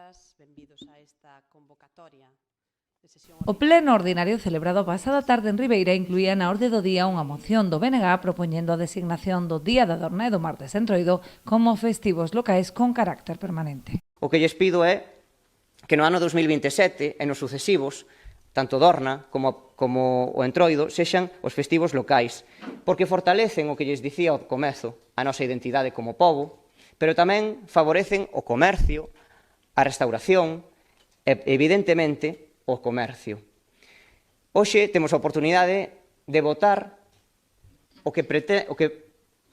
benvidas, benvidos a esta convocatoria de sesión O pleno ordinario celebrado a pasada tarde en Ribeira incluía na orde do día unha moción do BNG propoñendo a designación do Día da Adorna e do Martes de Entroido como festivos locais con carácter permanente. O que lles pido é que no ano 2027 e nos sucesivos, tanto Dorna como o Entroido sexan os festivos locais, porque fortalecen o que lles dicía ao comezo, a nosa identidade como pobo, pero tamén favorecen o comercio, a restauración e, evidentemente, o comercio. Hoxe temos a oportunidade de votar o que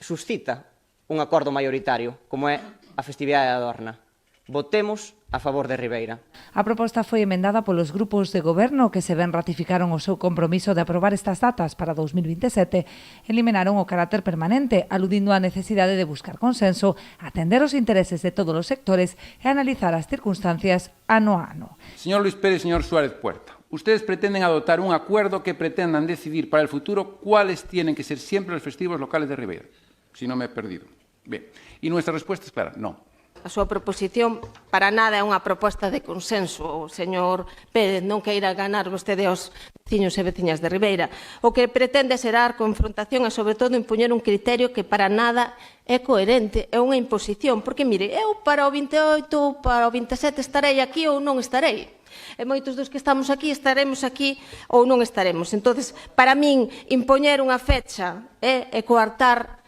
suscita un acordo maioritario, como é a festividade da Adorna. Votemos a favor de Ribeira. A proposta foi emendada polos grupos de goberno que se ben ratificaron o seu compromiso de aprobar estas datas para 2027 e eliminaron o carácter permanente, aludindo á necesidade de buscar consenso, atender os intereses de todos os sectores e analizar as circunstancias ano a ano. Señor Luis Pérez, señor Suárez Puerta, ustedes pretenden adoptar un acuerdo que pretendan decidir para el futuro cuáles tienen que ser siempre los festivos locales de Ribeira. Si no me he perdido. Bien. Y nuestra respuesta es clara, no. A súa proposición para nada é unha proposta de consenso. O señor Pérez non queira ganar vostede aos veciños e veciñas de Ribeira. O que pretende xerar confrontación e, sobre todo, impoñer un criterio que para nada é coherente, é unha imposición. Porque, mire, eu para o 28 ou para o 27 estarei aquí ou non estarei. E moitos dos que estamos aquí estaremos aquí ou non estaremos. Entonces, para min, impoñer unha fecha é coartar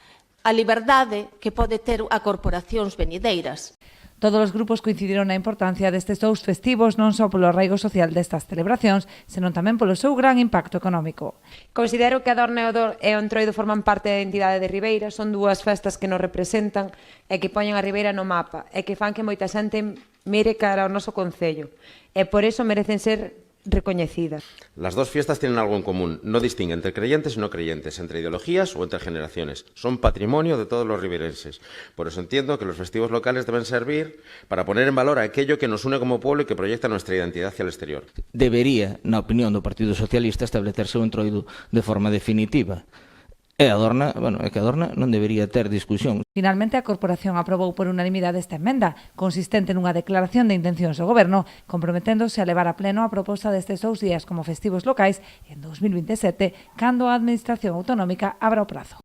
a liberdade que pode ter a corporacións venideiras. Todos os grupos coincidiron na importancia destes dous festivos non só polo arraigo social destas celebracións, senón tamén polo seu gran impacto económico. Considero que a Adorna e o Entroido forman parte da identidade de Ribeira, son dúas festas que nos representan e que poñen a Ribeira no mapa e que fan que moita xente mire cara ao noso concello e por eso merecen ser recoñecidas. Las dos fiestas tienen algo en común, no distinguen entre creyentes y no creyentes, entre ideologías o entre generaciones. Son patrimonio de todos los riberenses. Por eso entiendo que los festivos locales deben servir para poner en valor aquello que nos une como pueblo y que proyecta nuestra identidad hacia el exterior. Debería, na opinión do Partido Socialista, establecerse o Entroido de forma definitiva. E a Adorna, é que a Adorna non debería ter discusión. Finalmente, a Corporación aprobou por unanimidade esta emenda, consistente nunha declaración de intencións do Goberno, comprometéndose a levar a pleno a proposta destes 2 días como festivos locais en 2027, cando a Administración Autonómica abra o prazo.